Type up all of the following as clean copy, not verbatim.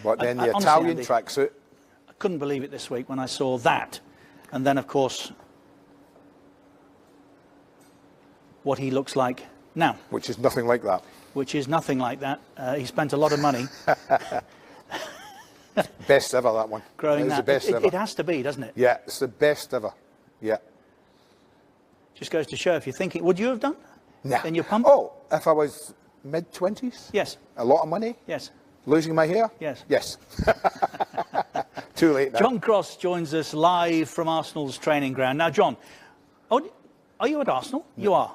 But then the honestly, Italian Andy, tracksuit. I couldn't believe it this week when I saw that. And then, of course, what he looks like now. Which is nothing like that. Which is nothing like that. He spent a lot of money. Best ever, that one. Growing it's that. The best ever. It has to be, doesn't it? Yeah, it's the best ever. Yeah. Just goes to show, if you're thinking, would you have done? Nah. In your pump? Oh, if I was mid-20s? Yes. A lot of money? Yes. Losing my hair? Yes. Yes. Too late now. John Cross joins us live from Arsenal's training ground. Now, John, are you at Arsenal? No. You are.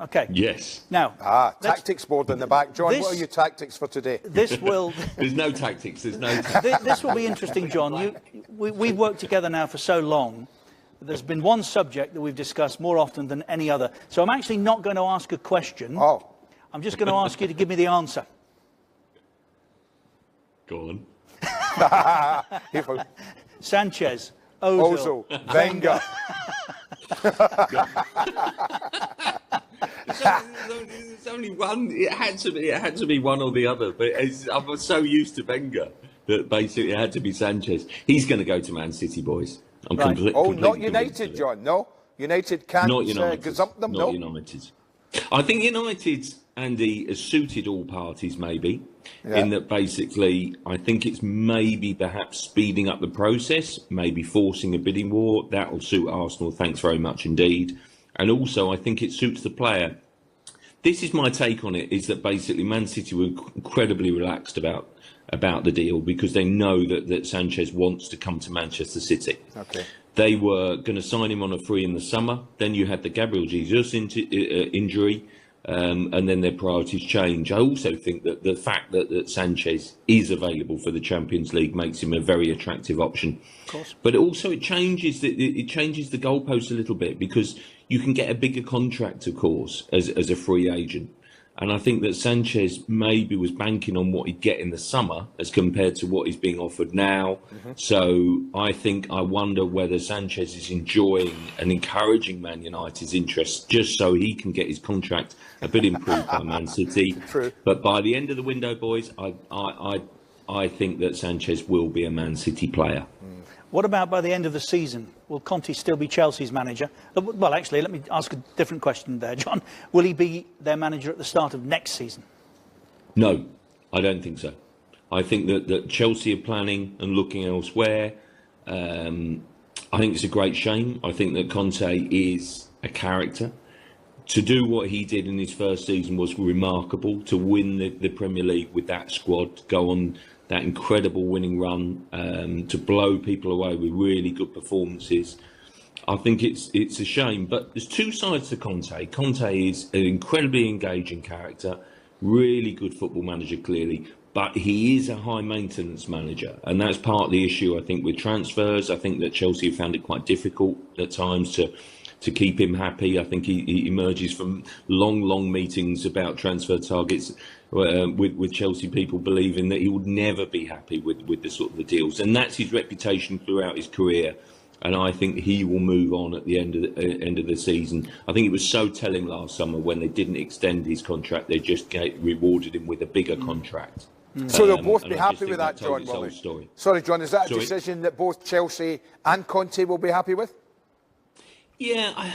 Okay. Yes. Now. Tactics board in the back. John, what are your tactics for today? This will... There's no tactics. There's no tactics. This will be interesting, John. We've worked together now for so long. There's been one subject that we've discussed more often than any other. So I'm actually not going to ask a question. Oh. I'm just going to ask you to give me the answer. Go on. Sanchez, Ozil, Wenger. It's only one. It had to be one or the other. But I was so used to Wenger that basically it had to be Sanchez. He's going to go to Man City, boys. I'm right. completely not United, John. No, United can't gazump them. Not No, United. I think United, Andy, has suited all parties, maybe. Yeah. In that, basically, I think it's maybe perhaps speeding up the process, maybe forcing a bidding war. That will suit Arsenal. Thanks very much indeed. And also, I think it suits the player. This is my take on it: is that basically Man City were incredibly relaxed about the deal because they know that Sanchez wants to come to Manchester City. Okay. They were going to sign him on a free in the summer. Then you had the Gabriel Jesus injury, and then their priorities change. I also think that the fact that Sanchez is available for the Champions League makes him a very attractive option. Of course. But also it changes the goalposts a little bit because you can get a bigger contract, of course, as a free agent. And I think that Sanchez maybe was banking on what he'd get in the summer as compared to what he's being offered now. Mm-hmm. So I wonder whether Sanchez is enjoying and encouraging Man United's interest just so he can get his contract a bit improved by Man City. True. But by the end of the window, boys, I think that Sanchez will be a Man City player. Mm. What about by the end of the season? Will Conte still be Chelsea's manager? Well, actually, let me ask a different question there, John. Will he be their manager at the start of next season? No, I don't think so. I think that Chelsea are planning and looking elsewhere. I think it's a great shame. I think that Conte is a character. To do what he did in his first season was remarkable. To win the Premier League with that squad, go on that incredible winning run, to blow people away with really good performances. I think it's a shame, but there's two sides to Conte. Conte is an incredibly engaging character, really good football manager, clearly, but he is a high maintenance manager, and that's part of the issue, I think, with transfers. I think that Chelsea have found it quite difficult at times to keep him happy. I think he emerges from long meetings about transfer targets with Chelsea people believing that he would never be happy with the sort of the deals, and that's his reputation throughout his career. And I think he will move on at the end of the season. I think it was so telling last summer when they didn't extend his contract; they just rewarded him with a bigger contract. So they'll both be happy with that, John. Sorry, John, is that a decision that both Chelsea and Conte will be happy with? Yeah,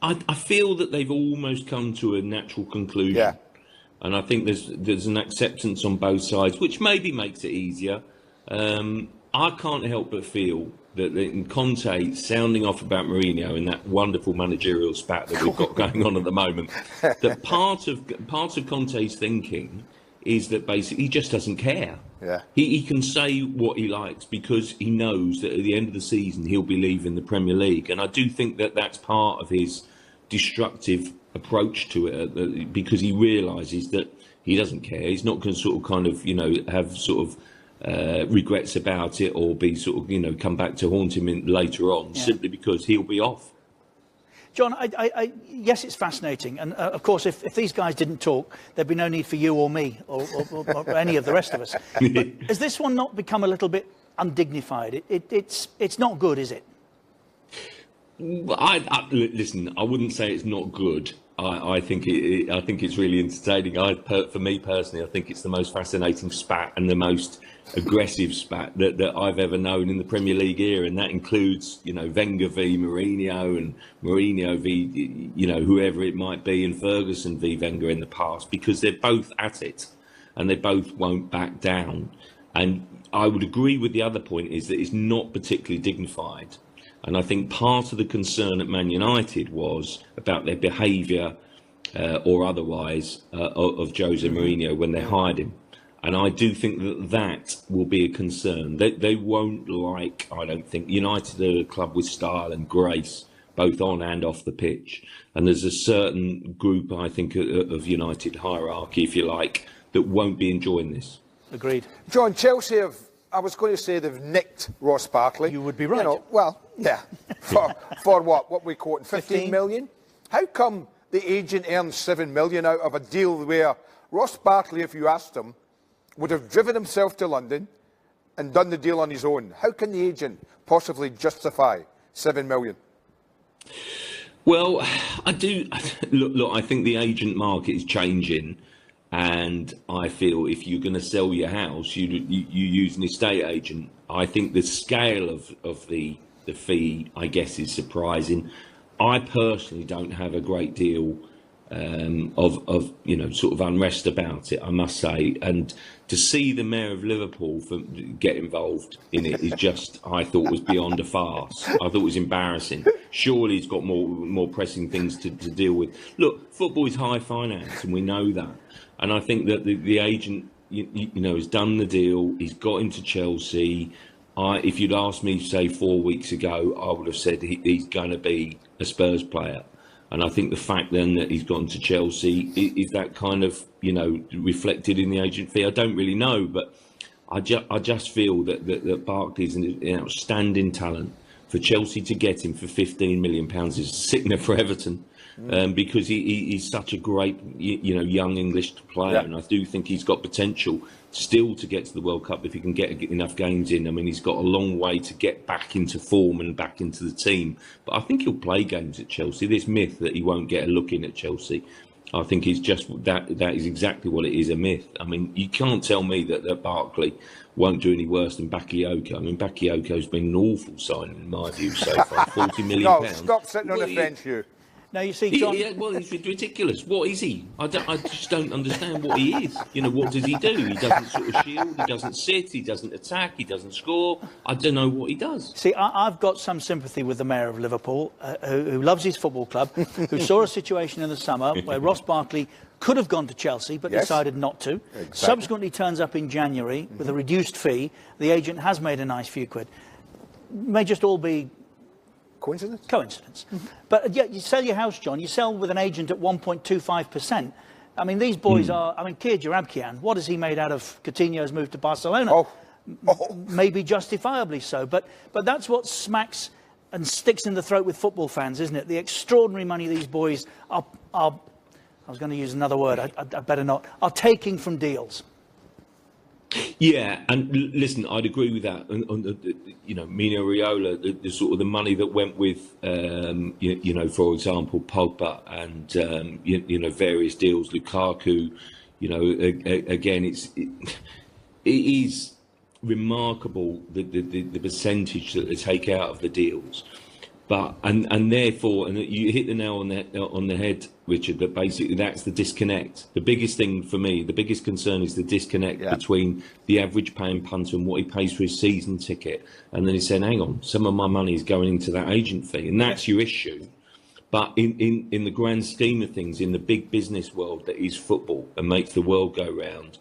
I feel that they've almost come to a natural conclusion. Yeah. And I think there's an acceptance on both sides, which maybe makes it easier. I can't help but feel that in Conte sounding off about Mourinho in that wonderful managerial spat that we've got going on at the moment, that part of Conte's thinking is that basically he just doesn't care. Yeah. He can say what he likes because he knows that at the end of the season he'll be leaving the Premier League, and I do think that that's part of his destructive approach to it, because he realises that he doesn't care. He's not going to have regrets about it or be come back to haunt him later on, simply because he'll be off. John, yes, it's fascinating, and of course, if these guys didn't talk, there'd be no need for you or me or any of the rest of us. But has this one not become a little bit undignified? It's not good, is it? Listen, I wouldn't say it's not good. I think I think it's really entertaining. For me personally, I think it's the most fascinating spat and the most aggressive spat that I've ever known in the Premier League era, and that includes, you know, Wenger v Mourinho and Mourinho v, you know, whoever it might be, and Ferguson v Wenger in the past, because they're both at it and they both won't back down. And I would agree with the other point, is that it's not particularly dignified. And I think part of the concern at Man United was about their behaviour or otherwise of Jose Mourinho when they hired him. And I do think that that will be a concern. They won't like, I don't think, United are a club with style and grace, both on and off the pitch. And there's a certain group, I think, of United hierarchy, if you like, that won't be enjoying this. Agreed. John, Chelsea have, I was going to say they've nicked Ross Barkley. You would be right. You know, well, yeah. For what we quoting, 15 million? How come the agent earns 7 million out of a deal where Ross Barkley, if you asked him, would have driven himself to London and done the deal on his own? How can the agent possibly justify 7 million? Well, I do. Look, I think the agent market is changing. And I feel if you're going to sell your house, you use an estate agent. I think the scale of the fee, I guess, is surprising. I personally don't have a great deal of you know, sort of unrest about it, I must say. And to see the Mayor of Liverpool get involved in it is just, I thought, was beyond a farce. I thought it was embarrassing. Surely he's got more pressing things to deal with. Look, football is high finance, and we know that. And I think that the agent, you know, has done the deal. He's got into Chelsea. If you'd asked me, say, 4 weeks ago, I would have said he's going to be a Spurs player. And I think the fact then that he's gone to Chelsea, is that kind of, you know, reflected in the agent fee? I don't really know, but I just feel that Barkley's an outstanding talent. For Chelsea to get him for £15 million is a sickener for Everton. Because he's such a great, you know, young English player, yeah. And I do think he's got potential still to get to the World Cup if he can get enough games in. I mean, he's got a long way to get back into form and back into the team, but I think he'll play games at Chelsea. This myth that he won't get a look in at Chelsea, I think is just that is exactly what it is, a myth. I mean, you can't tell me that Barkley won't do any worse than Bakayoko. I mean, Bakayoko's been an awful signing in my view so far. £40 million. No, stop sitting on the bench, you. Now you see, John. Well, it's ridiculous. What is he? I just don't understand what he is. You know, what does he do? He doesn't sort of shield. He doesn't sit. He doesn't attack. He doesn't score. I don't know what he does. See, I've got some sympathy with the Mayor of Liverpool, who loves his football club, who saw a situation in the summer where Ross Barkley could have gone to Chelsea, but decided not to. Exactly. Subsequently turns up in January with a reduced fee. The agent has made a nice few quid. May just all be coincidence. But yet you sell your house, John, you sell with an agent at 1.25%. I mean, these boys are, I mean, Kia Jarabkian, what has he made out of Coutinho's move to Barcelona? Maybe justifiably so, but that's what smacks and sticks in the throat with football fans, isn't it? The extraordinary money these boys are I was going to use another word, I better not, are taking from deals. Yeah, and listen, I'd agree with that. You know, Mino Raiola, the sort of the money that went with, you know, for example, Pogba and you know, various deals, Lukaku. You know, again, it is remarkable the percentage that they take out of the deals. But and therefore, and you hit the nail on the head, Richard, that basically that's the disconnect. The biggest thing for me, the biggest concern is the disconnect between the average paying punter and what he pays for his season ticket. And then he's saying, hang on, some of my money is going into that agent fee, and that's your issue. But in the grand scheme of things, in the big business world that is football and makes the world go round,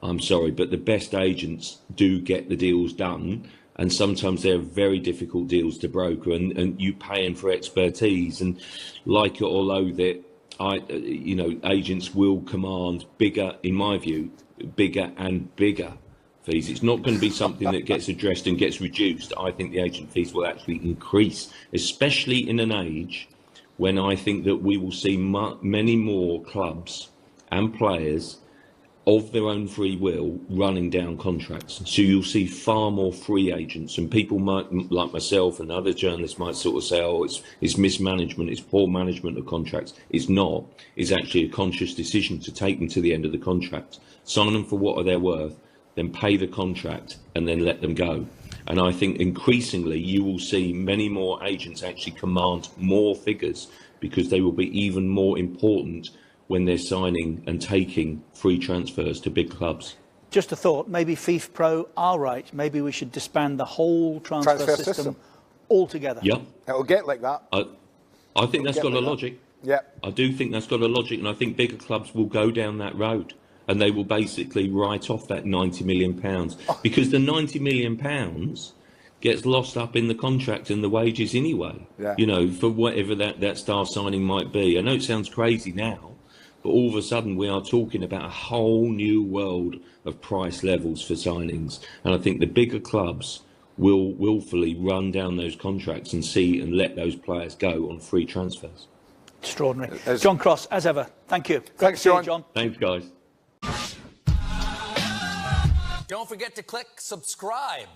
I'm sorry, but the best agents do get the deals done. And sometimes they're very difficult deals to broker, and you pay them for expertise. And like it or loathe it, you know, agents will command bigger, in my view, bigger and bigger fees. It's not going to be something that gets addressed and gets reduced. I think the agent fees will actually increase, especially in an age when I think that we will see many more clubs and players of their own free will, running down contracts. So you'll see far more free agents, and people might, like myself and other journalists, might sort of say, oh, it's mismanagement, it's poor management of contracts. It's not. It's actually a conscious decision to take them to the end of the contract, sign them for what they're worth, then pay the contract, and then let them go. And I think increasingly you will see many more agents actually command more figures, because they will be even more important when they're signing and taking free transfers to big clubs. Just a thought, maybe FIFA Pro are right. Maybe we should disband the whole transfer system altogether. Yeah. It'll get like that. I think that's got a logic. Yeah. I do think that's got a logic, and I think bigger clubs will go down that road, and they will basically write off that £90 million, because the £90 million gets lost up in the contract and the wages anyway. Yeah. You know, for whatever that star signing might be. I know it sounds crazy now, but all of a sudden we are talking about a whole new world of price levels for signings. And I think the bigger clubs will willfully run down those contracts and see and let those players go on free transfers. Extraordinary. John Cross, as ever, thank you. Thanks, John. Thanks, guys. Don't forget to click subscribe.